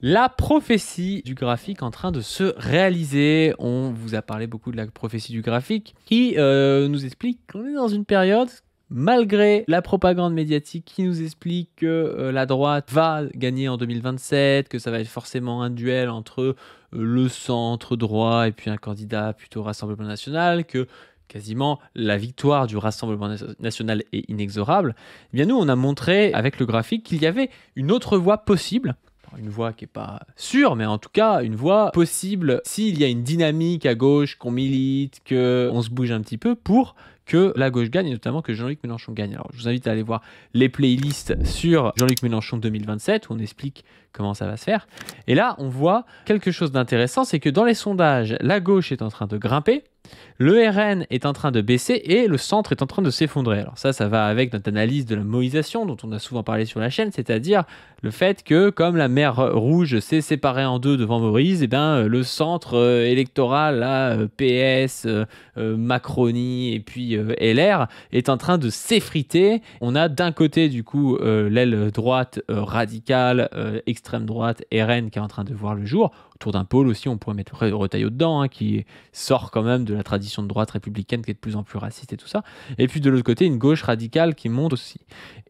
La prophétie du graphique en train de se réaliser. On vous a parlé beaucoup de la prophétie du graphique qui nous explique qu'on est dans une période, malgré la propagande médiatique qui nous explique que la droite va gagner en 2027, que ça va être forcément un duel entre le centre droit et puis un candidat plutôt Rassemblement National, que quasiment la victoire du Rassemblement National est inexorable. Eh bien nous, on a montré avec le graphique qu'il y avait une autre voie possible. Une voie qui n'est pas sûre, mais en tout cas une voie possible s'il y a une dynamique à gauche, qu'on milite, qu'on se bouge un petit peu pour que la gauche gagne, et notamment que Jean-Luc Mélenchon gagne. Alors je vous invite à aller voir les playlists sur Jean-Luc Mélenchon 2027, où on explique comment ça va se faire. Et là, on voit quelque chose d'intéressant, c'est que dans les sondages, la gauche est en train de grimper, le RN est en train de baisser et le centre est en train de s'effondrer. Alors ça va avec notre analyse de la moïsation dont on a souvent parlé sur la chaîne, c'est-à-dire le fait que comme la mer Rouge s'est séparée en deux devant Moïse, le centre électoral, là, PS, Macronie et puis LR, est en train de s'effriter. On a d'un côté du coup l'aile droite radicale, extrême droite, RN qui est en train de voir le jour. Autour d'un pôle aussi, on pourrait mettre Retailleau dedans, qui sort quand même de la tradition de droite républicaine qui est de plus en plus raciste et tout ça. Et puis de l'autre côté, une gauche radicale qui monte aussi.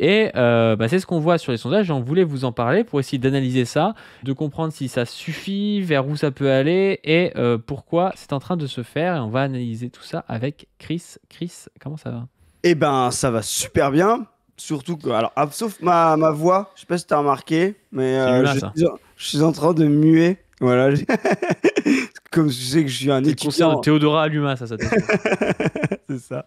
Et c'est ce qu'on voit sur les sondages. On voulait vous en parler pour essayer d'analyser ça, de comprendre si ça suffit, vers où ça peut aller et pourquoi c'est en train de se faire. Et on va analyser tout ça avec Chris. Chris, comment ça va ? Eh ben, ça va super bien. Surtout que, alors, sauf ma voix, je sais pas si t'as remarqué, mais je suis en train de muer. Voilà. Comme je sais que je suis un étudiant. C'est le concert de Théodora Aluma, ça c'est ça.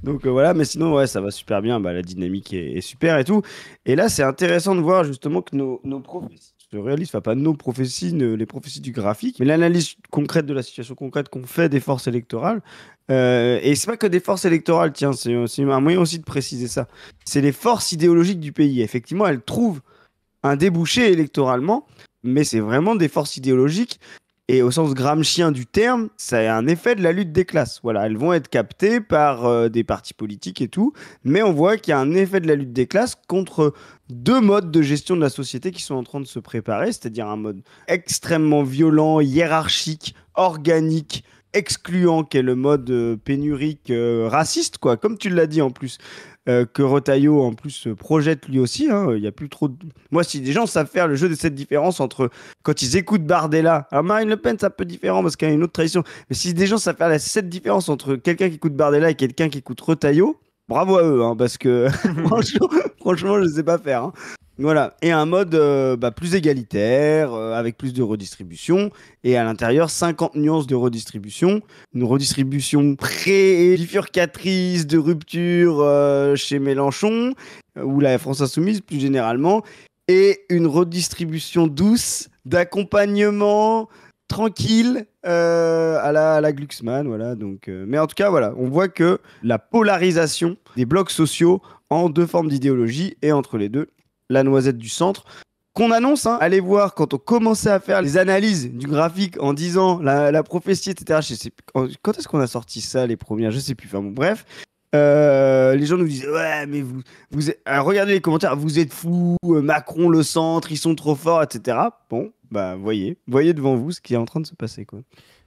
Donc voilà, mais sinon, ouais, ça va super bien. Bah, la dynamique est super et tout. Et là, c'est intéressant de voir justement que nos prophéties se réalisent, enfin pas nos prophéties, les prophéties du graphique, mais l'analyse concrète de la situation concrète qu'on fait des forces électorales. Et c'est pas que des forces électorales, tiens, c'est un moyen aussi de préciser ça. C'est les forces idéologiques du pays. Effectivement, elles trouvent un débouché électoralement, mais c'est vraiment des forces idéologiques. Et au sens gramscien du terme, ça a un effet de la lutte des classes. Voilà, elles vont être captées par des partis politiques et tout, mais on voit qu'il y a un effet de la lutte des classes contre deux modes de gestion de la société qui sont en train de se préparer, c'est-à-dire un mode extrêmement violent, hiérarchique, organique, excluant, qui est le mode pénurique raciste, quoi, comme tu l'as dit en plus. Que Retailleau en plus projette lui aussi. Il y a plus trop de... Moi, si des gens savent faire le jeu de cette différence entre quand ils écoutent Bardella, alors Marine Le Pen, c'est un peu différent parce qu'il y a une autre tradition, mais si des gens savent faire cette différence entre quelqu'un qui écoute Bardella et quelqu'un qui écoute Retailleau, bravo à eux, parce que franchement, je ne sais pas faire. Voilà, et un mode plus égalitaire, avec plus de redistribution, et à l'intérieur, 50 nuances de redistribution, une redistribution pré-bifurcatrice de rupture chez Mélenchon, ou la France Insoumise plus généralement, et une redistribution douce, d'accompagnement, tranquille, à la Glucksmann, voilà, donc, mais en tout cas, voilà, on voit que la polarisation des blocs sociaux en deux formes d'idéologie, et entre les deux, la noisette du centre, qu'on annonce, allez voir quand on commençait à faire les analyses du graphique en disant la prophétie, etc. Je sais plus, quand est-ce qu'on a sorti ça, les premières, je sais plus, enfin bon, bref. Les gens nous disaient, ouais, mais regardez les commentaires, vous êtes fous, Macron, le centre, ils sont trop forts, etc. Bon, bah, voyez devant vous ce qui est en train de se passer, quoi.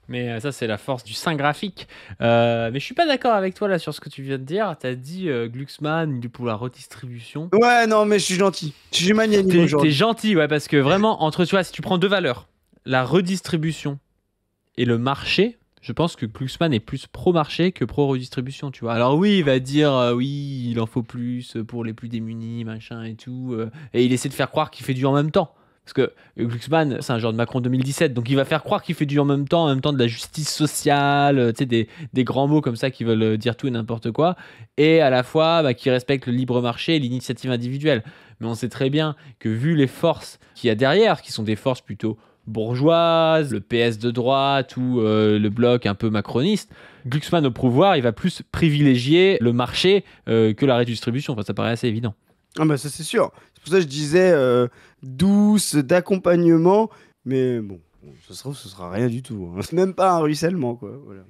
Mais ça, c'est la force du saint graphique. Mais je suis pas d'accord avec toi là sur ce que tu viens de dire. Tu as dit Glucksmann, il est pour la redistribution. Ouais, non, mais je suis gentil. Je suis magnanime aujourd'hui. T'es gentil, ouais, parce que vraiment, tu vois, si tu prends deux valeurs, la redistribution et le marché, je pense que Glucksmann est plus pro-marché que pro-redistribution, tu vois. Alors oui, il va dire, oui, il en faut plus pour les plus démunis, machin et tout. Et il essaie de faire croire qu'il fait du en même temps. Parce que Glucksmann, c'est un genre de Macron 2017, donc il va faire croire qu'il fait du en même temps de la justice sociale, tu sais, des grands mots comme ça qui veulent dire tout et n'importe quoi, et à la fois qui respectent le libre marché et l'initiative individuelle. Mais on sait très bien que vu les forces qu'il y a derrière, qui sont des forces plutôt bourgeoises, le PS de droite ou le bloc un peu macroniste, Glucksmann au pouvoir, il va plus privilégier le marché que la redistribution. Enfin, ça paraît assez évident. Ah bah ça c'est sûr. C'est pour ça que je disais douce, d'accompagnement, mais bon, Bon, ça se trouve, ce sera rien du tout, hein. C'est même pas un ruissellement, quoi. Voilà.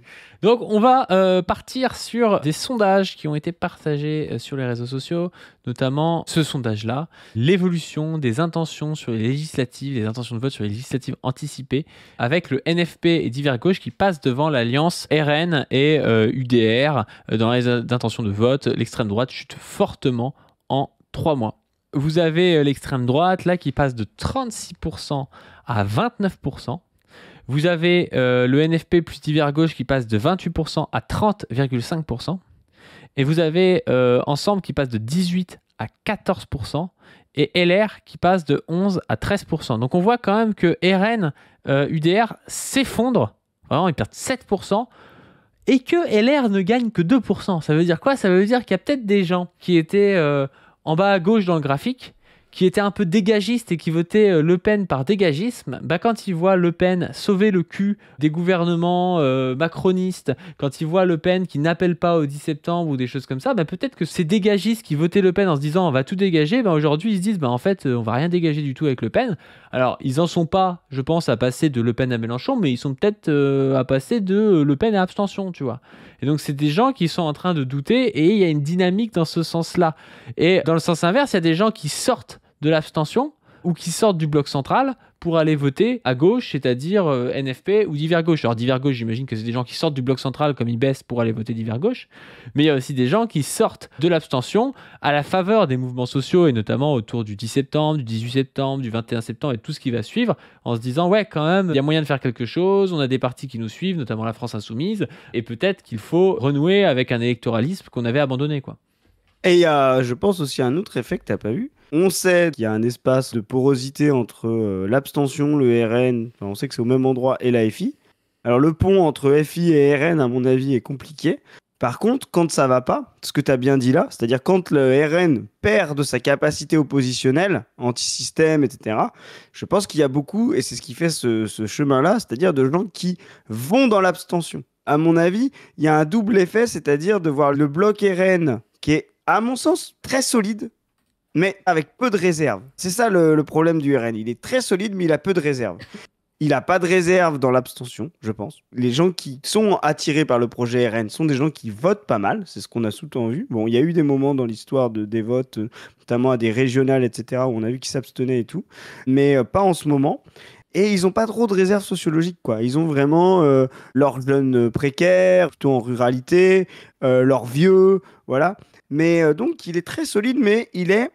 Donc, on va partir sur des sondages qui ont été partagés sur les réseaux sociaux, notamment ce sondage-là, l'évolution des intentions sur les législatives, les intentions de vote sur les législatives anticipées, avec le NFP et Divers Gauche qui passent devant l'alliance RN et UDR dans les intentions de vote. L'extrême droite chute fortement en 3 mois. Vous avez l'extrême droite là qui passe de 36% à 29%. Vous avez le NFP plus Divers Gauche qui passe de 28% à 30,5%. Et vous avez Ensemble qui passe de 18 à 14%. Et LR qui passe de 11 à 13%. Donc on voit quand même que RN, UDR s'effondrent. Vraiment, ils perdent 7%. Et que LR ne gagne que 2%. Ça veut dire quoi? Ça veut dire qu'il y a peut-être des gens qui étaient en bas à gauche dans le graphique, qui étaient un peu dégagistes et qui votaient Le Pen par dégagisme, quand ils voient Le Pen sauver le cul des gouvernements macronistes, quand ils voient Le Pen qui n'appelle pas au 10 septembre ou des choses comme ça, peut-être que ces dégagistes qui votaient Le Pen en se disant on va tout dégager, aujourd'hui ils se disent en fait on va rien dégager du tout avec Le Pen. Alors ils en sont pas, je pense, à passer de Le Pen à Mélenchon, mais ils sont peut-être à passer de Le Pen à abstention, tu vois. Et donc c'est des gens qui sont en train de douter et il y a une dynamique dans ce sens-là. Et dans le sens inverse, il y a des gens qui sortent de l'abstention ou qui sortent du bloc central pour aller voter à gauche, c'est-à-dire NFP ou Divers Gauche. Alors Divers Gauche, j'imagine que c'est des gens qui sortent du bloc central comme ils baissent pour aller voter Divers Gauche, mais il y a aussi des gens qui sortent de l'abstention à la faveur des mouvements sociaux et notamment autour du 10 septembre, du 18 septembre, du 21 septembre et tout ce qui va suivre en se disant ouais quand même, il y a moyen de faire quelque chose, on a des partis qui nous suivent, notamment la France Insoumise, et peut-être qu'il faut renouer avec un électoralisme qu'on avait abandonné, quoi. Et il y a, je pense, aussi un autre effet que tu n'as pas vu. On sait qu'il y a un espace de porosité entre l'abstention, le RN, on sait que c'est au même endroit, et la FI. Alors le pont entre FI et RN, à mon avis, est compliqué. Par contre, quand ça va pas, ce que tu as bien dit là, c'est-à-dire quand le RN perd de sa capacité oppositionnelle, anti-système, etc., je pense qu'il y a beaucoup, et c'est ce qui fait ce chemin-là, c'est-à-dire de gens qui vont dans l'abstention. À mon avis, il y a un double effet, c'est-à-dire de voir le bloc RN qui est, à mon sens, très solide, mais avec peu de réserve. C'est ça le problème du RN. Il est très solide, mais il a peu de réserve. Il n'a pas de réserve dans l'abstention, je pense. Les gens qui sont attirés par le projet RN sont des gens qui votent pas mal. C'est ce qu'on a souvent vu. Bon, il y a eu des moments dans l'histoire des votes, notamment à des régionales, etc., où on a vu qu'ils s'abstenaient et tout. Mais pas en ce moment. Et ils n'ont pas trop de réserve sociologique, quoi. Ils ont vraiment leurs jeunes précaires, plutôt en ruralité, leurs vieux, voilà. Mais donc, il est très solide, mais il est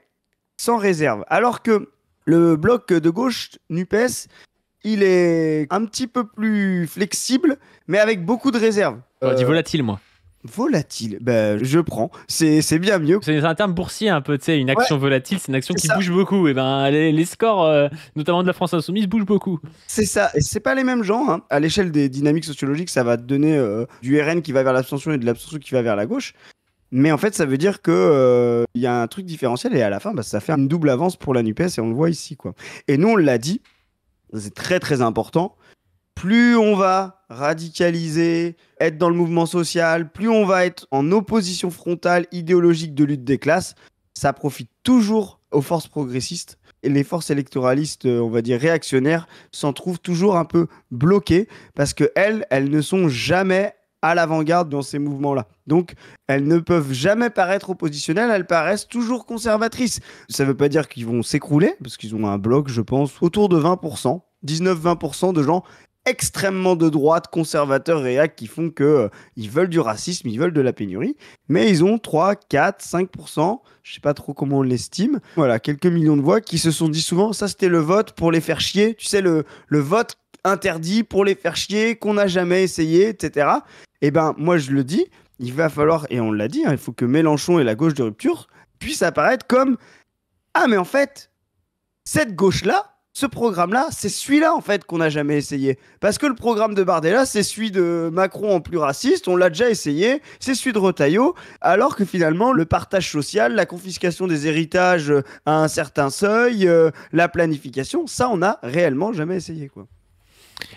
sans réserve. Alors que le bloc de gauche, NUPES, il est un petit peu plus flexible, mais avec beaucoup de réserve. J'aurais dit volatile, moi. Volatile, je prends. C'est bien mieux. C'est un terme boursier un peu, tu sais, une action volatile, c'est une action qui bouge beaucoup. Et les scores, notamment de la France Insoumise, bougent beaucoup. C'est ça, et c'est pas les mêmes gens, hein. À l'échelle des dynamiques sociologiques, ça va te donner du RN qui va vers l'abstention et de l'abstention qui va vers la gauche. Mais en fait, ça veut dire que y a un truc différentiel et à la fin, ça fait une double avance pour la NUPES et on le voit ici, quoi. Et nous, on l'a dit, c'est très très important. Plus on va radicaliser, être dans le mouvement social, plus on va être en opposition frontale idéologique de lutte des classes, ça profite toujours aux forces progressistes. Et les forces électoralistes, on va dire réactionnaires, s'en trouvent toujours un peu bloquées parce qu'elles ne sont jamais à l'avant-garde dans ces mouvements-là. Donc, elles ne peuvent jamais paraître oppositionnelles, elles paraissent toujours conservatrices. Ça ne veut pas dire qu'ils vont s'écrouler, parce qu'ils ont un bloc, je pense, autour de 20%, 19-20% de gens extrêmement de droite, conservateurs, réac, qui font qu'ils veulent du racisme, ils veulent de la pénurie, mais ils ont 3, 4, 5%, je ne sais pas trop comment on l'estime, voilà, quelques millions de voix qui se sont dit souvent, ça c'était le vote pour les faire chier, tu sais, le vote interdit pour les faire chier, qu'on n'a jamais essayé, etc. Eh ben, moi je le dis, il va falloir, et on l'a dit, hein, il faut que Mélenchon et la gauche de rupture puissent apparaître comme « Ah, mais en fait, cette gauche-là, ce programme-là, c'est celui-là en fait qu'on n'a jamais essayé. Parce que le programme de Bardella, c'est celui de Macron en plus raciste, on l'a déjà essayé, c'est celui de Retailleau, alors que finalement, le partage social, la confiscation des héritages à un certain seuil, la planification, ça, on n'a réellement jamais essayé, quoi. »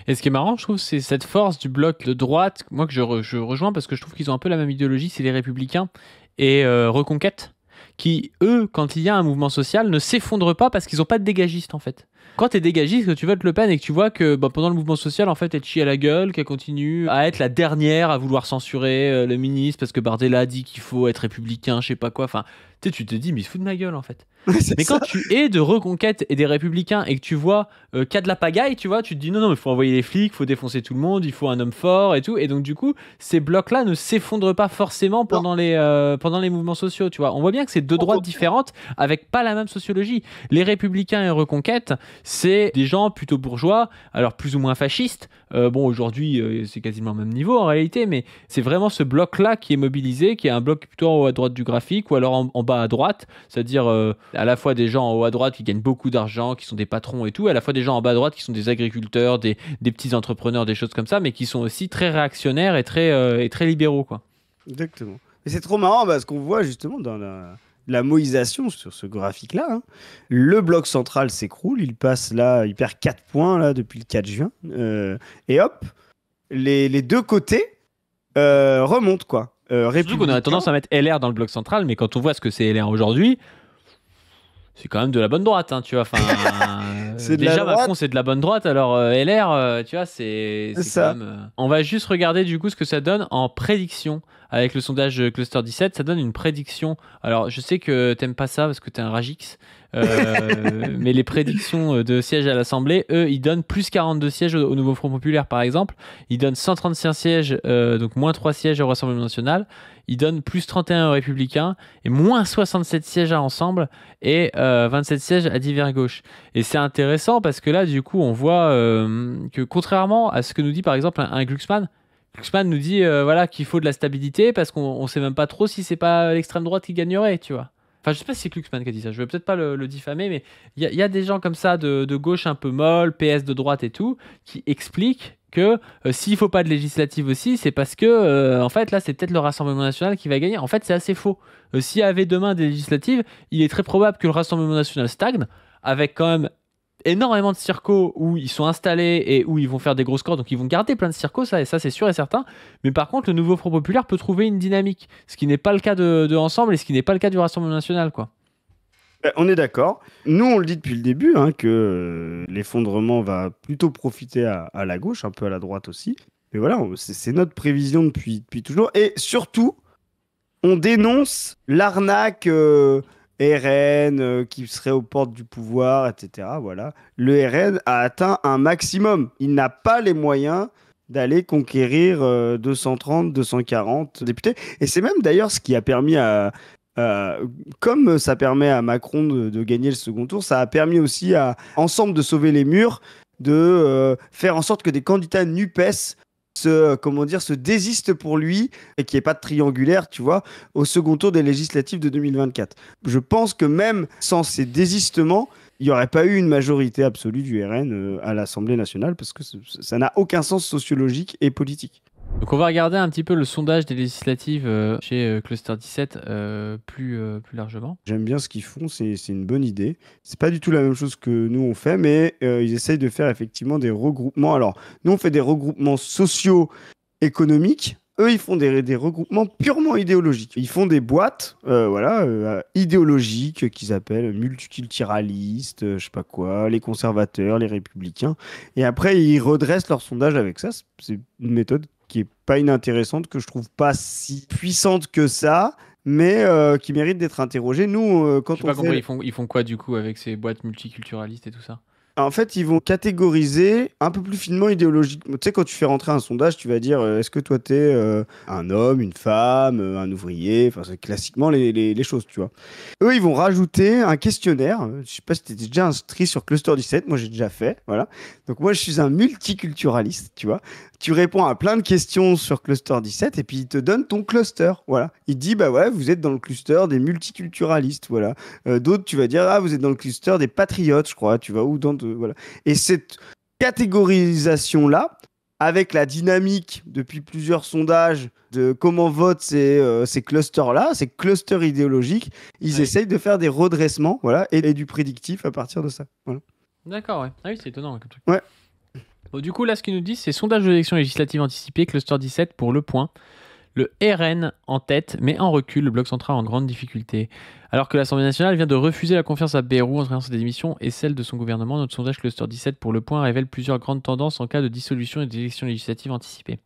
Et ce qui est marrant, je trouve, c'est cette force du bloc de droite, moi que je rejoins parce que je trouve qu'ils ont un peu la même idéologie, c'est les Républicains et Reconquête, qui, eux, quand il y a un mouvement social, ne s'effondrent pas parce qu'ils n'ont pas de dégagistes, en fait. Quand t'es dégagiste, que tu votes Le Pen et que tu vois que pendant le mouvement social, en fait, elle chie à la gueule, qu'elle continue à être la dernière à vouloir censurer le ministre parce que Bardella a dit qu'il faut être républicain, je sais pas quoi. Enfin, tu te dis, mais il se fout de ma gueule, en fait. Mais quand tu es de Reconquête et des Républicains et que tu vois qu'il y a de la pagaille, tu vois, tu te dis non, mais il faut envoyer les flics, il faut défoncer tout le monde, il faut un homme fort et tout. Et donc, du coup, ces blocs-là ne s'effondrent pas forcément pendant les mouvements sociaux, tu vois. On voit bien que c'est deux droites différentes avec pas la même sociologie. Les Républicains et Reconquête, c'est des gens plutôt bourgeois, alors plus ou moins fascistes. Bon, aujourd'hui, c'est quasiment le même niveau en réalité, mais c'est vraiment ce bloc-là qui est mobilisé, qui est un bloc plutôt en haut à droite du graphique ou alors en bas à droite, c'est-à-dire à la fois des gens en haut à droite qui gagnent beaucoup d'argent, qui sont des patrons et tout, et à la fois des gens en bas à droite qui sont des agriculteurs, des petits entrepreneurs, des choses comme ça, mais qui sont aussi très réactionnaires et très libéraux, quoi. Exactement. Et c'est trop marrant parce qu'on voit justement dans la moïsation sur ce graphique-là, hein, le bloc central s'écroule, il perd 4 points là, depuis le 4 juin, et hop, les deux côtés remontent, quoi. Surtout qu'on a tendance à mettre LR dans le bloc central, mais quand on voit ce que c'est LR aujourd'hui, c'est quand même de la bonne droite, hein, tu vois. Enfin, déjà Macron c'est de la bonne droite, alors LR, tu vois, c'est quand même. On va juste regarder du coup ce que ça donne en prédiction avec le sondage Cluster 17. Ça donne une prédiction. Alors, je sais que t'aimes pas ça parce que t'es un Ragix, mais les prédictions de sièges à l'Assemblée, eux, ils donnent plus 42 sièges au Nouveau Front Populaire, par exemple. Ils donnent 135 sièges, donc moins 3 sièges au Rassemblement National. Ils donnent plus 31 aux Républicains et moins 67 sièges à Ensemble et 27 sièges à Divers Gauche. Et c'est intéressant parce que là, du coup, on voit que contrairement à ce que nous dit par exemple un Glucksmann nous dit voilà, qu'il faut de la stabilité parce qu'on sait même pas trop si c'est pas l'extrême droite qui gagnerait, tu vois. Enfin, je sais pas si c'est Glucksmann qui a dit ça, je vais peut-être pas le diffamer, mais il y a des gens comme ça de gauche un peu molle, PS de droite et tout, qui expliquent que s'il faut pas de législative aussi, c'est parce que en fait là c'est peut-être le Rassemblement National qui va gagner. En fait, c'est assez faux. S'il y avait demain des législatives, il est très probable que le Rassemblement National stagne, avec quand même énormément de circos où ils sont installés et où ils vont faire des gros scores, donc ils vont garder plein de circos, ça c'est sûr et certain. Mais par contre, le nouveau Front Populaire peut trouver une dynamique, ce qui n'est pas le cas de Ensemble et ce qui n'est pas le cas du Rassemblement National, quoi. On est d'accord. Nous, on le dit depuis le début, hein, que l'effondrement va plutôt profiter à la gauche, un peu à la droite aussi. Mais voilà, c'est notre prévision depuis toujours. Et surtout, on dénonce l'arnaque RN qui serait aux portes du pouvoir, etc. Voilà. Le RN a atteint un maximum. Il n'a pas les moyens d'aller conquérir 230, 240 députés. Et c'est même d'ailleurs ce qui a permis comme ça permet à Macron de gagner le second tour, ça a permis aussi à Ensemble de sauver les murs, de faire en sorte que des candidats NUPES se désistent pour lui et qu'il n'y ait pas de triangulaire, tu vois, au second tour des législatives de 2024. Je pense que même sans ces désistements, il n'y aurait pas eu une majorité absolue du RN à l'Assemblée nationale parce que ça n'a aucun sens sociologique et politique. Donc on va regarder un petit peu le sondage des législatives chez Cluster 17 plus largement. J'aime bien ce qu'ils font, c'est une bonne idée. C'est pas du tout la même chose que nous on fait, mais ils essayent de faire effectivement des regroupements. Alors, nous on fait des regroupements socio-économiques. Eux, ils font des regroupements purement idéologiques. Ils font des boîtes idéologiques qu'ils appellent multiculturalistes, je sais pas quoi, les conservateurs, les républicains. Et après, ils redressent leur sondage avec ça. C'est une méthode qui est pas inintéressante, que je trouve pas si puissante que ça, mais qui mérite d'être interrogée. Nous, quand J'ai pas compris, ils font quoi du coup avec ces boîtes multiculturalistes et tout ça? En fait, ils vont catégoriser un peu plus finement idéologiquement. Tu sais, quand tu fais rentrer un sondage, tu vas dire est-ce que toi, t'es un homme, une femme, un ouvrier. Enfin, c'est classiquement les choses, tu vois. Eux, ils vont rajouter un questionnaire. Je sais pas si tu étais déjà inscrit sur Cluster 17. Moi, j'ai déjà fait. Voilà. Donc, moi, je suis un multiculturaliste, tu vois. Tu réponds à plein de questions sur Cluster 17 et puis il te donne ton cluster. Voilà. Il dit, bah ouais, vous êtes dans le cluster des multiculturalistes. Voilà. D'autres, tu vas dire, ah, vous êtes dans le cluster des patriotes, je crois. Tu vois, ou voilà. Et cette catégorisation-là, avec la dynamique depuis plusieurs sondages de comment votent ces clusters-là, ces clusters idéologiques, ils essayent de faire des redressements, voilà, et du prédictif à partir de ça. Voilà. D'accord, ouais. Ah oui, c'est étonnant comme truc. Ouais. Bon, du coup, là, ce qu'ils nous disent, c'est sondage d'élection législative anticipée, Cluster 17 pour Le Point. Le RN en tête, mais en recul, le bloc central en grande difficulté. Alors que l'Assemblée nationale vient de refuser la confiance à Bayrou en traversant ses démissions et celle de son gouvernement, notre sondage Cluster 17 pour Le Point révèle plusieurs grandes tendances en cas de dissolution et d'élections législatives anticipées.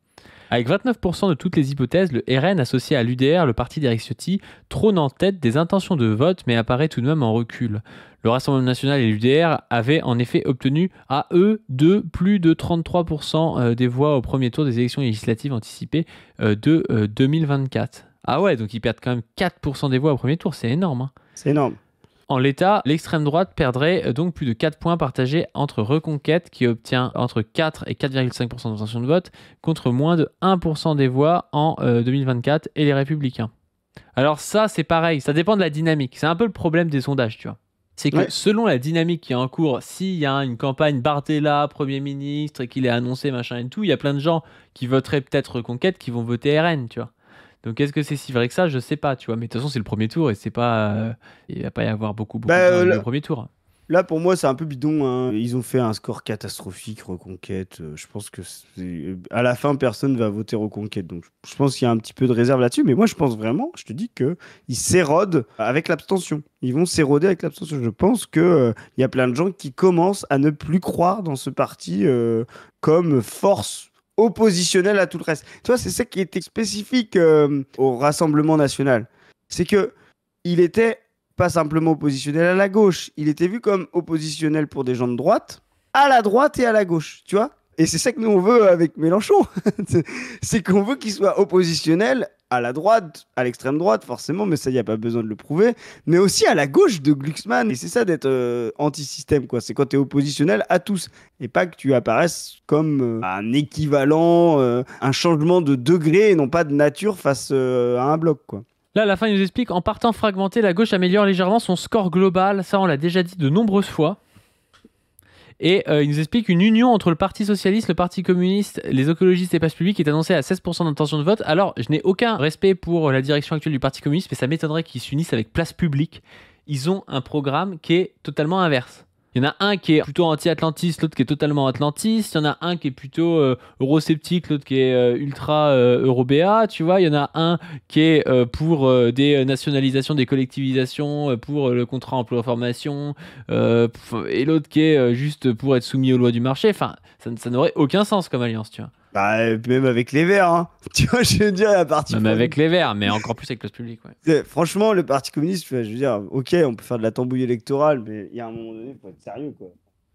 Avec 29% de toutes les hypothèses, le RN associé à l'UDR, le parti d'Éric Ciotti, trône en tête des intentions de vote mais apparaît tout de même en recul. Le Rassemblement national et l'UDR avaient en effet obtenu à eux deux plus de 33% des voix au premier tour des élections législatives anticipées de 2024. Ah ouais, donc ils perdent quand même 4% des voix au premier tour, c'est énorme. Hein. C'est énorme. En l'état, l'extrême droite perdrait donc plus de 4 points partagés entre Reconquête, qui obtient entre 4 et 4,5% d'intention de vote, contre moins de 1% des voix en 2024, et les Républicains. Alors ça, c'est pareil, ça dépend de la dynamique. C'est un peu le problème des sondages, tu vois. C'est que selon la dynamique qui est en cours, s'il y a une campagne Bardella, Premier ministre, et qu'il est annoncé, machin et tout, il y a plein de gens qui voteraient peut-être Reconquête qui vont voter RN, tu vois. Donc est-ce que c'est si vrai que ça? Je sais pas, tu vois. Mais de toute façon, c'est le premier tour et c'est pas, il va pas y avoir beaucoup de gens le premier tour. Là, pour moi, c'est un peu bidon. Hein. Ils ont fait un score catastrophique, Reconquête. Je pense que à la fin, personne va voter Reconquête. Donc, je pense qu'il y a un petit peu de réserve là-dessus. Mais moi, je pense vraiment, je te dis qu'ils s'érodent avec l'abstention. Ils vont s'éroder avec l'abstention. Je pense qu'il y a plein de gens qui commencent à ne plus croire dans ce parti comme force oppositionnel à tout le reste. Tu vois, c'est ça qui était spécifique au Rassemblement national. C'est que il était pas simplement oppositionnel à la gauche, il était vu comme oppositionnel pour des gens de droite, à la droite et à la gauche, tu vois. Et c'est ça que nous on veut avec Mélenchon. C'est qu'on veut qu'il soit oppositionnel à la droite, à l'extrême droite forcément, mais ça il n'y a pas besoin de le prouver, mais aussi à la gauche de Glucksmann. Et c'est ça d'être anti-système, quoi. C'est quand tu es oppositionnel à tous, et pas que tu apparaisses comme un équivalent, un changement de degré et non pas de nature face à un bloc, quoi. Là, à la fin, il nous explique, en partant fragmenté, la gauche améliore légèrement son score global. Ça, on l'a déjà dit de nombreuses fois. Et il nous explique une union entre le Parti Socialiste, le Parti Communiste, les écologistes et Place Publique est annoncée à 16% d'intention de vote. Alors, je n'ai aucun respect pour la direction actuelle du Parti Communiste, mais ça m'étonnerait qu'ils s'unissent avec Place Publique. Ils ont un programme qui est totalement inverse. Il y en a un qui est plutôt anti-atlantiste, l'autre qui est totalement atlantiste. Il y en a un qui est plutôt eurosceptique, l'autre qui est ultra eurobéa. Tu vois, il y en a un qui est pour des nationalisations, des collectivisations, pour le contrat emploi-formation, et l'autre qui est juste pour être soumis aux lois du marché. Enfin, ça n'aurait aucun sens comme alliance, tu vois. Bah, même avec les Verts, hein. Tu vois, je veux dire, la partie. Même avec les Verts, mais encore plus avec Place Publique, ouais. Franchement, le Parti communiste, je veux dire, ok, on peut faire de la tambouille électorale, mais il y a un moment donné, il faut être sérieux, quoi.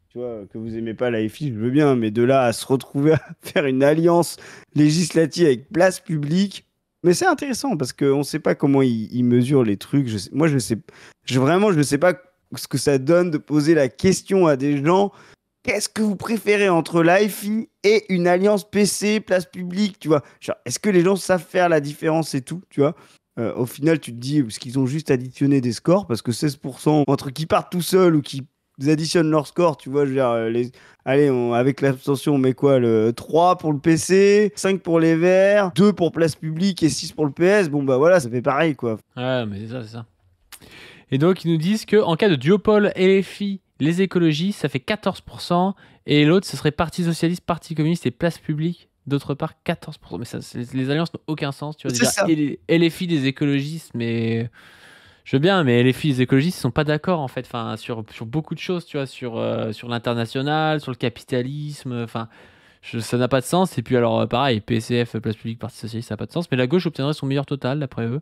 Tu vois, que vous aimez pas la FI, je veux bien, mais de là à se retrouver à faire une alliance législative avec Place Publique. Mais c'est intéressant parce qu'on ne sait pas comment ils mesurent les trucs. Moi, je ne sais pas ce que ça donne de poser la question à des gens. Qu'est-ce que vous préférez entre l'AFI et une alliance PC, Place Publique, tu vois? Genre, est-ce que les gens savent faire la différence et tout, tu vois? Au final, tu te dis, parce qu'ils ont juste additionné des scores, parce que 16%, entre qui partent tout seuls ou qui additionnent leurs scores, tu vois, je veux dire, allez, avec l'abstention, on met quoi? 3 pour le PC, 5 pour les Verts, 2 pour Place Publique et 6 pour le PS. Bon, bah voilà, ça fait pareil, quoi. Ouais, mais c'est ça. Et donc, ils nous disent qu'en cas de duopole LFI, les écologies, ça fait 14%, et l'autre, ce serait Parti Socialiste, Parti Communiste et Place Publique, d'autre part 14%. Mais ça, les alliances n'ont aucun sens, tu vois. Déjà, LFI des écologistes, mais je veux bien, mais LFI des écologistes, ils sont pas d'accord, en fait, enfin, sur beaucoup de choses, tu vois, sur l'international, sur le capitalisme, enfin... ça n'a pas de sens. Et puis alors pareil, PCF, Place Publique, Parti Socialiste, ça n'a pas de sens. Mais la gauche obtiendrait son meilleur total d'après eux.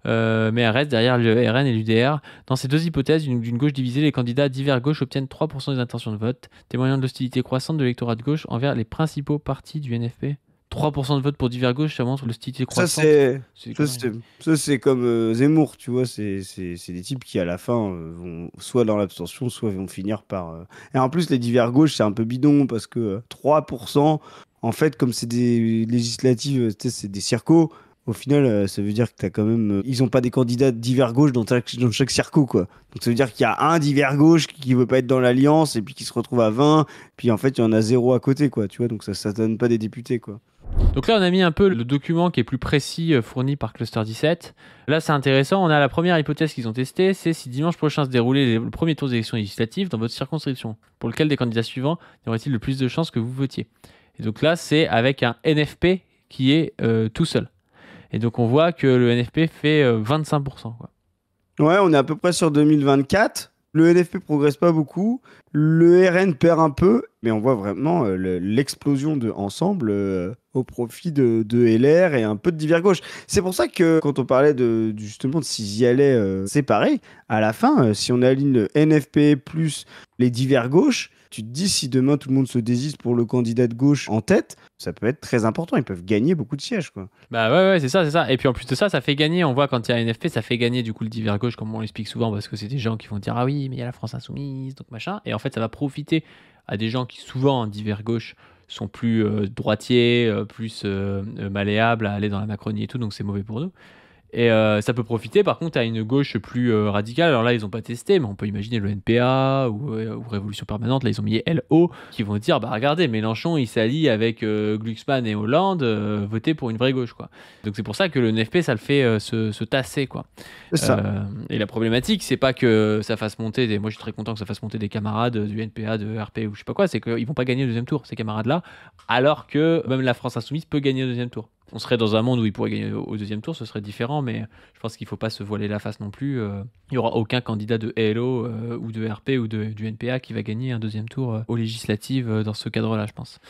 Mais elle reste derrière le RN et l'UDR. Dans ces deux hypothèses, d'une gauche divisée, les candidats divers gauche obtiennent 3% des intentions de vote, témoignant de l'hostilité croissante de l'électorat de gauche envers les principaux partis du NFP. 3% de vote pour divers gauche, ça montre l'hostilité croissante. Ça, c'est comme Zemmour, tu vois. C'est des types qui, à la fin, vont soit dans l'abstention, soit vont finir par... Et en plus, les divers gauche, c'est un peu bidon parce que 3%, en fait, comme c'est des législatives, c'est des circos, au final, ça veut dire que t'as quand même... ils n'ont pas des candidats divers gauche dans chaque circo, quoi. Donc ça veut dire qu'il y a un divers gauche qui veut pas être dans l'alliance et puis qui se retrouve à 20, puis en fait, il y en a 0 à côté, quoi, tu vois. Donc ça donne pas des députés, quoi. Donc là, on a mis un peu le document qui est plus précis fourni par Cluster 17. Là, c'est intéressant. On a la première hypothèse qu'ils ont testée, c'est si dimanche prochain se déroulait le premier tour des élections législatives dans votre circonscription, pour lequel des candidats suivants y aurait-il le plus de chances que vous votiez. Et donc là, c'est avec un NFP qui est tout seul. Et donc on voit que le NFP fait 25%, quoi. Ouais, on est à peu près sur 2024. Le NFP progresse pas beaucoup. Le RN perd un peu, mais on voit vraiment l'explosion de Ensemble au profit de LR et un peu de Divers Gauche. C'est pour ça que quand on parlait justement de s'ils y allaient séparés, à la fin, si on aligne le NFP plus les Divers Gauche, tu te dis si demain tout le monde se désiste pour le candidat de gauche en tête, ça peut être très important. Ils peuvent gagner beaucoup de sièges, quoi. Bah ouais, c'est ça, c'est ça. Et puis en plus de ça, ça fait gagner. On voit quand il y a un NFP, ça fait gagner du coup le divers gauche, comme on l'explique souvent, parce que c'est des gens qui vont dire ah oui, mais il y a la France insoumise, donc machin. Et en fait, ça va profiter à des gens qui souvent en divers gauche sont plus droitiers, plus malléables à aller dans la Macronie et tout, donc c'est mauvais pour nous. Et ça peut profiter par contre à une gauche plus radicale. Alors là, ils n'ont pas testé, mais on peut imaginer le NPA ou Révolution Permanente. Là, ils ont mis LO qui vont dire bah regardez, Mélenchon il s'allie avec Glucksmann et Hollande, votez pour une vraie gauche, quoi. Donc c'est pour ça que le NFP ça le fait se tasser, quoi. C'est ça. Et la problématique, c'est pas que ça fasse monter moi je suis très content que ça fasse monter des camarades du NPA, de RP ou je sais pas quoi, c'est qu'ils vont pas gagner au deuxième tour, ces camarades-là, alors que même la France Insoumise peut gagner au deuxième tour. On serait dans un monde où ils pourraient gagner au deuxième tour, ce serait différent, mais je pense qu'il ne faut pas se voiler la face non plus. Il n'y aura aucun candidat de LO ou de RP ou du NPA qui va gagner un deuxième tour aux législatives dans ce cadre-là, je pense.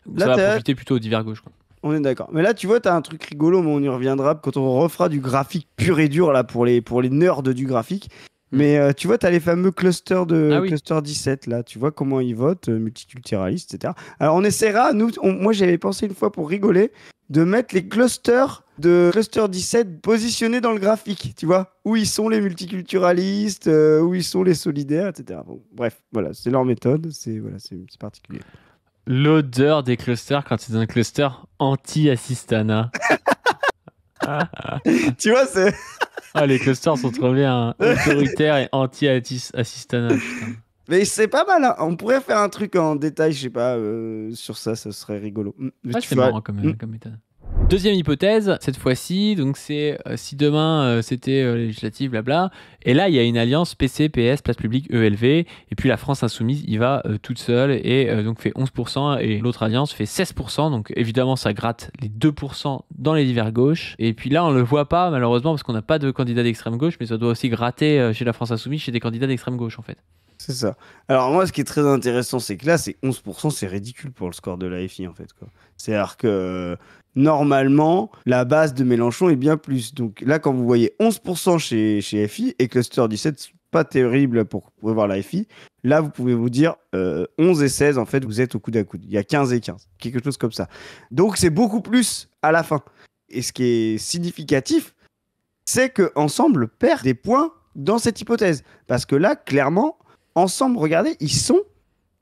Donc Là, ça va profiter plutôt au divers gauche, quoi. On est d'accord. Mais là, tu vois, tu as un truc rigolo, mais on y reviendra quand on refera du graphique pur et dur là, pour les nerds du graphique. Mais tu vois, tu as les fameux clusters cluster 17, là. Tu vois comment ils votent, multiculturalistes, etc. Alors, on essaiera, moi j'avais pensé une fois pour rigoler, de mettre les clusters de cluster 17 positionnés dans le graphique, tu vois, où ils sont les multiculturalistes, où ils sont les solidaires, etc. Bon, bref, voilà, c'est leur méthode, c'est particulier. L'odeur des clusters quand c'est un cluster anti-assistana. Tu vois, c'est... Ah, les clusters sont trop bien, hein. Autoritaires et anti-assistana, putain. Mais c'est pas mal, hein. On pourrait faire un truc en détail, je sais pas, sur ça serait rigolo. Ouais, c'est marrant comme méthode. Deuxième hypothèse, cette fois-ci, donc c'est si demain c'était législative, blabla, et là il y a une alliance PC, PS, Place Publique, ELV, et puis la France Insoumise y va toute seule et donc fait 11%, et l'autre alliance fait 16%, donc évidemment ça gratte les 2% dans les divers gauches, et puis là on le voit pas malheureusement parce qu'on n'a pas de candidat d'extrême gauche, mais ça doit aussi gratter chez la France Insoumise, chez des candidats d'extrême gauche en fait. C'est ça. Alors moi, ce qui est très intéressant, c'est que là, c'est 11%, c'est ridicule pour le score de l'AFI, en fait, quoi. C'est-à-dire que normalement, la base de Mélenchon est bien plus. Donc là, quand vous voyez 11% chez FI et Cluster 17, c'est pas terrible pour voir l'AFI, là, vous pouvez vous dire 11 et 16, en fait, vous êtes au coude à coude. Il y a 15 et 15, quelque chose comme ça. Donc c'est beaucoup plus à la fin. Et ce qui est significatif, c'est qu'Ensemble perd des points dans cette hypothèse. Parce que là, clairement, Ensemble, regardez, ils sont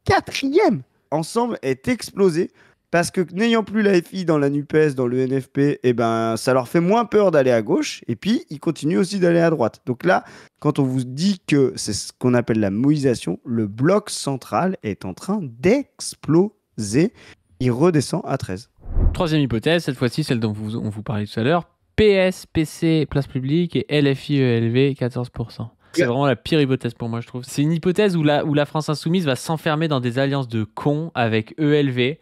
4e. Ensemble est explosé parce que n'ayant plus la FI dans la NUPES, dans le NFP, eh ben, ça leur fait moins peur d'aller à gauche et puis ils continuent aussi d'aller à droite. Donc là, quand on vous dit que c'est ce qu'on appelle la moïsation, le bloc central est en train d'exploser. Il redescend à 13. Troisième hypothèse, cette fois-ci celle dont on vous parlait tout à l'heure, PS, PC, Place Publique et LFI, ELV, 14%. C'est vraiment la pire hypothèse pour moi, je trouve. C'est une hypothèse où la France Insoumise va s'enfermer dans des alliances de cons avec ELV.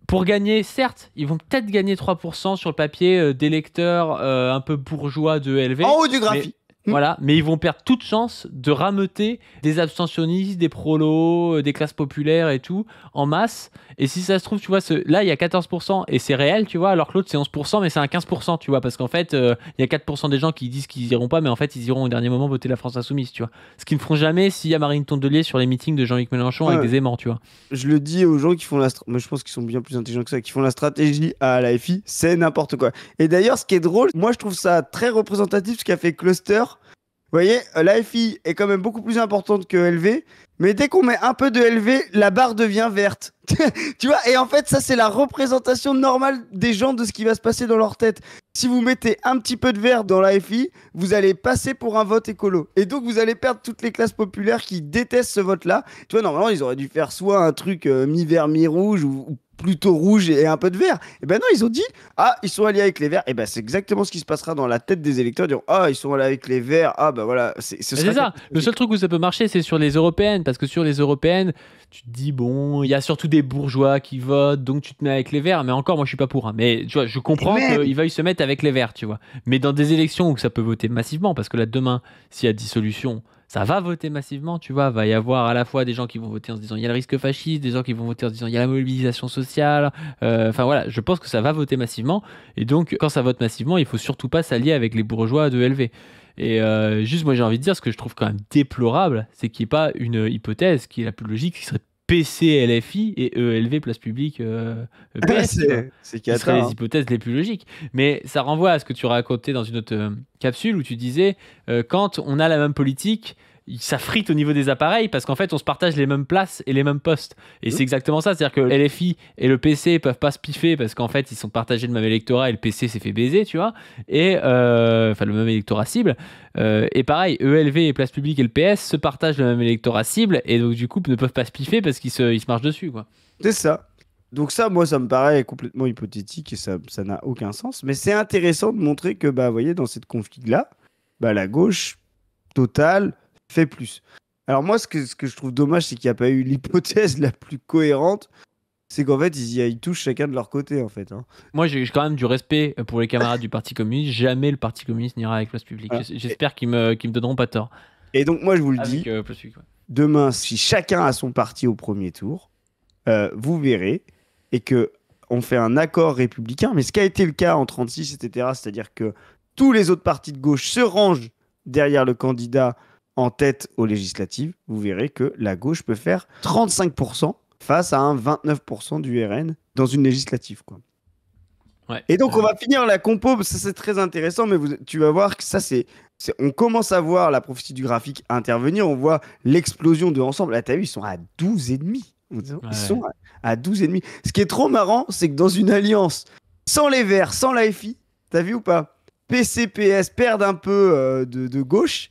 Pour gagner, certes, ils vont peut-être gagner 3% sur le papier d'électeurs un peu bourgeois de ELV. En haut du graphique. Voilà, mais ils vont perdre toute chance de rameuter des abstentionnistes, des prolos, des classes populaires et tout, en masse. Et si ça se trouve, tu vois, là, il y a 14% et c'est réel, tu vois, alors que l'autre, c'est 11%, mais c'est un 15%, tu vois, parce qu'en fait, il y a 4% des gens qui disent qu'ils iront pas, mais en fait, ils iront au dernier moment voter la France Insoumise, tu vois. Ce qu'ils ne feront jamais s'il y a Marine Tondelier sur les meetings de Jean-Luc Mélenchon avec des aimants, tu vois. Je le dis aux gens qui font mais je pense qu'ils sont bien plus intelligents que ça, qui font la stratégie à la FI, c'est n'importe quoi. Et d'ailleurs, ce qui est drôle, moi, je trouve ça très représentatif, ce qu'a fait Cluster. Vous voyez, l'AFI est quand même beaucoup plus importante que LV, mais dès qu'on met un peu de LV, la barre devient verte. Tu vois, et en fait, ça, c'est la représentation normale des gens de ce qui va se passer dans leur tête. Si vous mettez un petit peu de vert dans l'AFI, vous allez passer pour un vote écolo. Et donc, vous allez perdre toutes les classes populaires qui détestent ce vote-là. Tu vois, normalement, ils auraient dû faire soit un truc mi-vert, mi-rouge, ou plutôt rouge et un peu de vert. Et ben non, ils ont dit, ah, ils sont alliés avec les verts. Et ben c'est exactement ce qui se passera dans la tête des électeurs. Ils diront, ah, ils sont alliés avec les verts. Ah, bah voilà, ce Mais sera c'est ça. Le seul truc où ça peut marcher, c'est sur les européennes. Parce que sur les européennes, tu te dis, bon, il y a surtout des bourgeois qui votent, donc tu te mets avec les verts. Mais encore, moi, je suis pas pour. Hein. Mais tu vois, je comprends qu'ils veuillent se mettre avec les verts, tu vois. Mais dans des élections où ça peut voter massivement, parce que là, demain, s'il y a dissolution, ça va voter massivement, tu vois. Va y avoir à la fois des gens qui vont voter en se disant il y a le risque fasciste, des gens qui vont voter en se disant il y a la mobilisation sociale. Enfin voilà, je pense que ça va voter massivement. Et donc, quand ça vote massivement, il faut surtout pas s'allier avec les bourgeois de LV. Et juste, moi, j'ai envie de dire, ce que je trouve quand même déplorable, c'est qu'il n'y ait pas une hypothèse qui est la plus logique, qui serait PC LFI et ELV Place Publique PS. C'est qui seraient les hypothèses les plus logiques. Mais ça renvoie à ce que tu racontais dans une autre capsule où tu disais quand on a la même politique, ça frite au niveau des appareils parce qu'en fait on se partage les mêmes places et les mêmes postes. Et c'est exactement ça, c'est-à-dire que LFI et le PC peuvent pas se piffer parce qu'en fait ils sont partagés le même électorat et le PC s'est fait baiser, tu vois. Et enfin le même électorat cible. Et pareil, ELV et Place Publique et le PS se partagent le même électorat cible et donc du coup ne peuvent pas se piffer parce qu'ils se marchent dessus, quoi. C'est ça. Donc ça, moi, ça me paraît complètement hypothétique et ça n'a aucun sens. Mais c'est intéressant de montrer que, bah, vous voyez, dans cette config-là, bah, la gauche totale fait plus. Alors moi, ce que je trouve dommage, c'est qu'il n'y a pas eu l'hypothèse la plus cohérente. C'est qu'en fait, ils touchent chacun de leur côté, en fait. Hein. Moi, j'ai quand même du respect pour les camarades du Parti communiste. Jamais le Parti communiste n'ira avec Place Publique. Ah. J'espère qu'ils me donneront pas tort. Et donc, moi, je vous le dis, demain, si chacun a son parti au premier tour, vous verrez, et que on fait un accord républicain, mais ce qui a été le cas en 36, etc., c'est-à-dire que tous les autres partis de gauche se rangent derrière le candidat en tête aux législatives, vous verrez que la gauche peut faire 35% face à un 29% du RN dans une législative, quoi. Ouais. Et donc, on va finir la compo, ça c'est très intéressant, mais tu vas voir que ça, on commence à voir la prophétie du graphique intervenir, on voit l'explosion de Ensemble. Là, t'as vu, ils sont à 12,5. Ils sont à 12,5. Ce qui est trop marrant, c'est que dans une alliance sans les Verts, sans la FI, t'as vu ou pas, PCPS perdent un peu de gauche,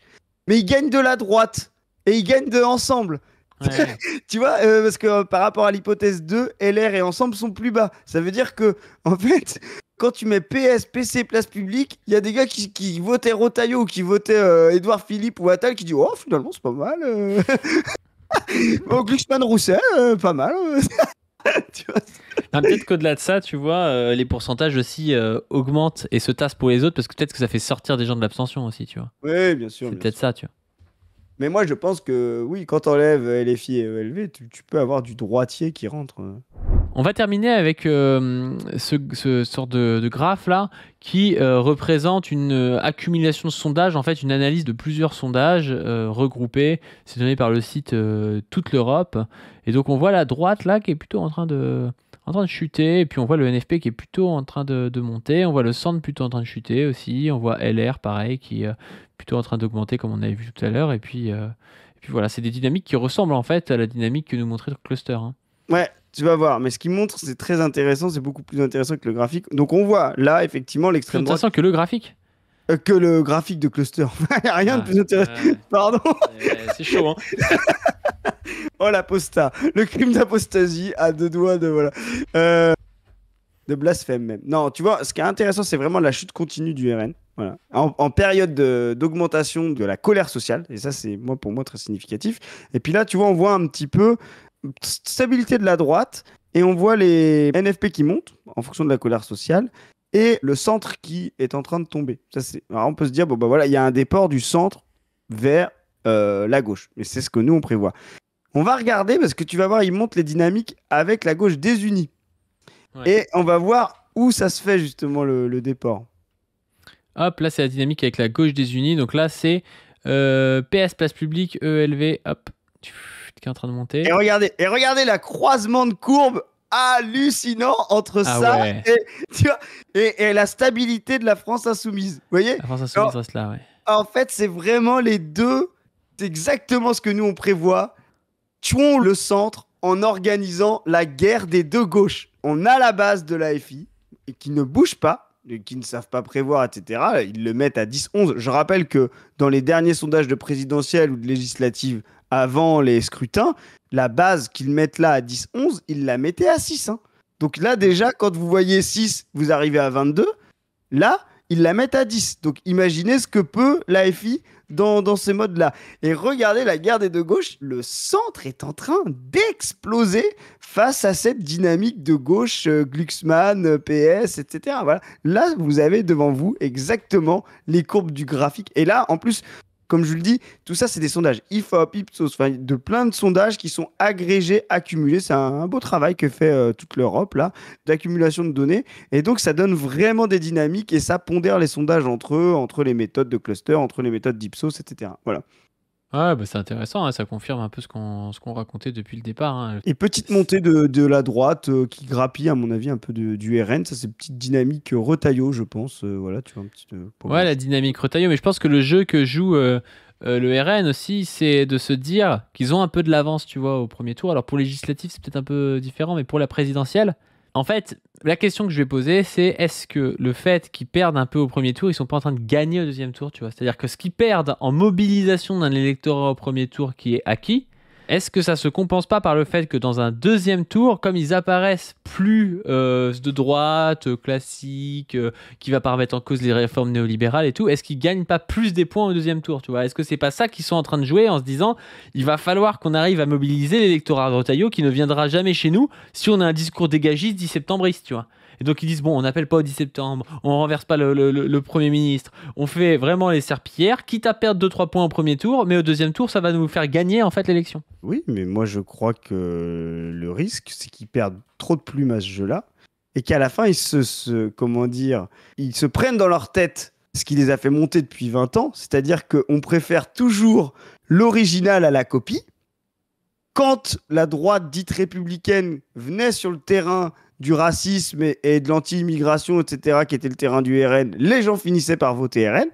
mais ils gagnent de la droite et ils gagnent de Ensemble. Ouais. Tu vois, parce que par rapport à l'hypothèse 2, LR et Ensemble sont plus bas. Ça veut dire que, en fait, quand tu mets PS, PC, Place Publique, il y a des gars qui votaient Rotaillot ou qui votaient Édouard Philippe ou Attal qui disent oh, finalement, c'est pas mal. Bon, Glucksmann Roussel, pas mal. Tu vois, peut-être qu'au-delà de ça, tu vois, les pourcentages aussi augmentent et se tassent pour les autres parce que peut-être que ça fait sortir des gens de l'abstention aussi, tu vois. Oui, bien sûr. C'est peut-être ça, tu vois. Mais moi, je pense que oui, quand t'enlèves LFI et ELV, tu peux avoir du droitier qui rentre. On va terminer avec ce sort de graphe là qui représente une accumulation de sondages, en fait une analyse de plusieurs sondages regroupés. C'est donné par le site Toute l'Europe. Et donc on voit la droite là qui est plutôt en train de chuter, et puis on voit le NFP qui est plutôt en train de monter, on voit le centre plutôt en train de chuter aussi, on voit LR pareil qui est plutôt en train d'augmenter comme on avait vu tout à l'heure, et puis voilà, c'est des dynamiques qui ressemblent en fait à la dynamique que nous montrait le cluster. Hein. Ouais, tu vas voir, mais ce qu'il montre c'est très intéressant, c'est beaucoup plus intéressant que le graphique. Donc on voit là effectivement l'extrême droite. C'est intéressant que le graphique que le graphique de cluster. Il n'y a rien de plus intéressant. Pardon. C'est chaud, hein. Oh l'apostat, le crime d'apostasie à deux doigts de voilà, de blasphème même. Non, tu vois, ce qui est intéressant, c'est vraiment la chute continue du RN. Voilà, en période d'augmentation de la colère sociale, et ça c'est pour moi très significatif. Et puis là, tu vois, on voit un petit peu stabilité de la droite, et on voit les NFP qui montent en fonction de la colère sociale, et le centre qui est en train de tomber. Ça, alors on peut se dire, bon bah voilà, il y a un déport du centre vers la gauche, et c'est ce que nous on prévoit. On va regarder parce que tu vas voir, ils montent les dynamiques avec la gauche désunie. Ouais. Et on va voir où ça se fait justement le déport. Hop, là c'est la dynamique avec la gauche désunie. Donc là c'est PS Place Publique, ELV, hop, qui est en train de monter. Et regardez la croisement de courbes hallucinant entre ça ouais. et la stabilité de la France Insoumise. Vous voyez ? La France Insoumise reste là, ouais. En fait, c'est vraiment les deux. C'est exactement ce que nous on prévoit. Tuons le centre en organisant la guerre des deux gauches. On a la base de l'AFI et qui ne bouge pas, et qui ne savent pas prévoir, etc. Ils le mettent à 10-11. Je rappelle que dans les derniers sondages de présidentielles ou de législatives avant les scrutins, la base qu'ils mettent là à 10-11, ils la mettaient à 6. Hein. Donc là, déjà, quand vous voyez 6, vous arrivez à 22. Là, ils la mettent à 10. Donc imaginez ce que peut l'AFI dans ces modes-là. Et regardez la guerre des deux gauches, le centre est en train d'exploser face à cette dynamique de gauche, Glucksmann, PS, etc. Voilà. Là, vous avez devant vous exactement les courbes du graphique. Et là, en plus, comme je vous le dis, tout ça, c'est des sondages IFOP, Ipsos, enfin, de plein de sondages qui sont agrégés, accumulés. C'est un beau travail que fait toute l'Europe, là, d'accumulation de données. Et donc, ça donne vraiment des dynamiques et ça pondère les sondages entre eux, entre les méthodes de cluster, entre les méthodes d'Ipsos, etc. Voilà. Ouais, bah c'est intéressant, hein, ça confirme un peu ce qu'on racontait depuis le départ. Hein. Et petite montée de la droite qui grappille, à mon avis, un peu du RN. Ça, c'est petite dynamique retaillot, je pense. Voilà, tu vois, un petit peu. Ouais, la dynamique retaillot, mais je pense que le jeu que joue le RN aussi, c'est de se dire qu'ils ont un peu de l'avance, tu vois, au premier tour. Alors pour législatif, c'est peut-être un peu différent, mais pour la présidentielle, en fait, la question que je vais poser, c'est est-ce que le fait qu'ils perdent un peu au premier tour, ils sont pas en train de gagner au deuxième tour, tu vois? C'est-à-dire que ce qu'ils perdent en mobilisation d'un électorat au premier tour qui est acquis, est-ce que ça se compense pas par le fait que dans un deuxième tour, comme ils apparaissent plus de droite, classique, qui va pas remettre en cause les réformes néolibérales et tout, est-ce qu'ils gagnent pas plus des points au deuxième tour, tu vois? Est-ce que c'est pas ça qu'ils sont en train de jouer en se disant il va falloir qu'on arrive à mobiliser l'électorat de Retailleau qui ne viendra jamais chez nous si on a un discours dégagiste 10 septembriste, tu vois? Et donc ils disent bon, on n'appelle pas au 10 septembre, on renverse pas le Premier ministre, on fait vraiment les serpillères, quitte à perdre 2-3 points au premier tour, mais au deuxième tour, ça va nous faire gagner en fait l'élection. Oui, mais moi je crois que le risque, c'est qu'ils perdent trop de plumes à ce jeu-là et qu'à la fin, comment dire, ils se prennent dans leur tête ce qui les a fait monter depuis 20 ans, c'est-à-dire qu'on préfère toujours l'original à la copie. Quand la droite dite républicaine venait sur le terrain du racisme et de l'anti-immigration, etc., qui était le terrain du RN, les gens finissaient par voter RN.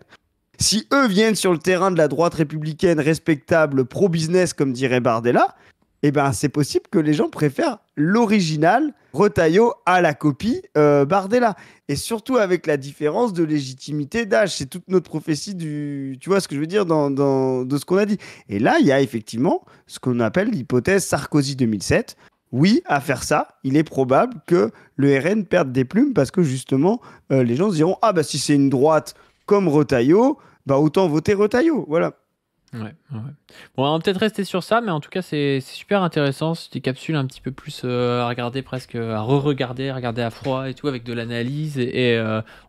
Si eux viennent sur le terrain de la droite républicaine respectable, pro-business, comme dirait Bardella, eh ben, c'est possible que les gens préfèrent l'original Retailleau à la copie Bardella. Et surtout avec la différence de légitimité d'âge. C'est toute notre prophétie tu vois ce que je veux dire de ce qu'on a dit. Et là, il y a effectivement ce qu'on appelle l'hypothèse Sarkozy 2007. Oui, à faire ça, il est probable que le RN perde des plumes parce que justement, les gens se diront « Ah bah si c'est une droite comme Retailleau, bah autant voter Retailleau. » Voilà. Ouais. Bon, on va peut-être rester sur ça, mais en tout cas, c'est super intéressant. C'est des capsules un petit peu plus à regarder presque, à regarder à froid et tout, avec de l'analyse. Et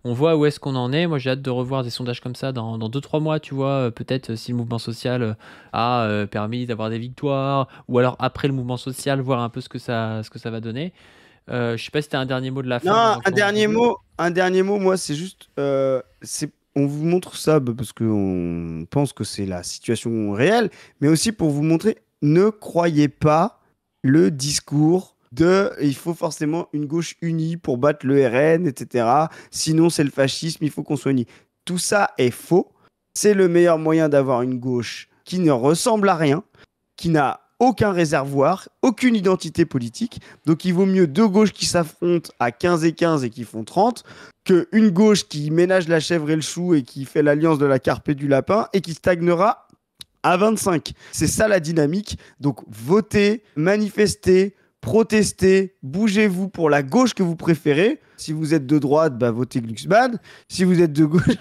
on voit où est-ce qu'on en est. Moi, j'ai hâte de revoir des sondages comme ça dans 2-3 mois, tu vois. Peut-être si le mouvement social a permis d'avoir des victoires, ou alors après le mouvement social, voir un peu ce que ça va donner. Je sais pas si tu as un dernier mot de la fin. Non, un dernier mot, moi, c'est juste... on vous montre ça parce qu'on pense que c'est la situation réelle, mais aussi pour vous montrer, ne croyez pas le discours de il faut forcément une gauche unie pour battre le RN, etc. Sinon, c'est le fascisme, il faut qu'on soit unis. Tout ça est faux. C'est le meilleur moyen d'avoir une gauche qui ne ressemble à rien, qui n'a aucun réservoir, aucune identité politique. Donc il vaut mieux deux gauches qui s'affrontent à 15 et 15 et qui font 30 qu'une gauche qui ménage la chèvre et le chou et qui fait l'alliance de la carpe et du lapin et qui stagnera à 25. C'est ça la dynamique. Donc votez, manifestez, protestez, bougez-vous pour la gauche que vous préférez. Si vous êtes de droite, bah, votez Glucksmann. Si vous êtes de gauche,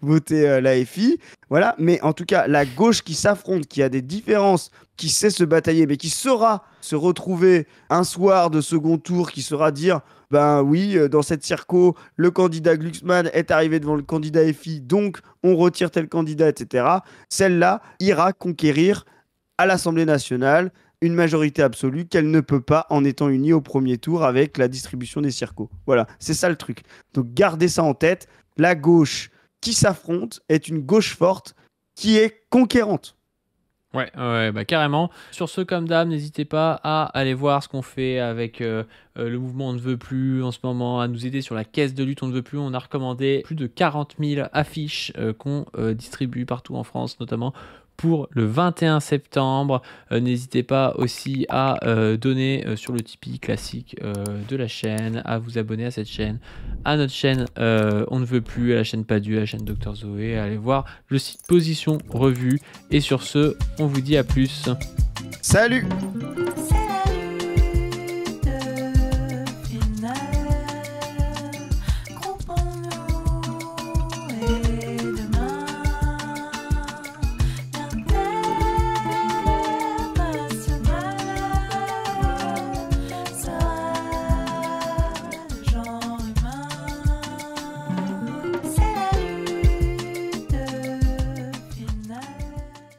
votez l'AFI. Voilà. Mais en tout cas, la gauche qui s'affronte, qui a des différences, qui sait se batailler, mais qui saura se retrouver un soir de second tour, qui saura dire ben oui, dans cette circo, le candidat Glucksmann est arrivé devant le candidat FI, donc on retire tel candidat, etc. Celle-là ira conquérir à l'Assemblée nationale une majorité absolue qu'elle ne peut pas en étant unie au premier tour avec la distribution des circos. Voilà, c'est ça le truc. Donc gardez ça en tête. La gauche qui s'affronte est une gauche forte qui est conquérante. Ouais, bah carrément. Sur ce, comme d'hab, n'hésitez pas à aller voir ce qu'on fait avec le mouvement On ne veut plus en ce moment, à nous aider sur la caisse de lutte On ne veut plus. On a recommandé plus de 40 000 affiches qu'on distribue partout en France, notamment pour le 21 septembre. N'hésitez pas aussi à donner sur le Tipeee classique de la chaîne, à vous abonner à cette chaîne, à notre chaîne On ne veut plus, à la chaîne Padu, à la chaîne Dr Zoé, à aller voir le site Position Revue. Et sur ce, on vous dit à plus. Salut!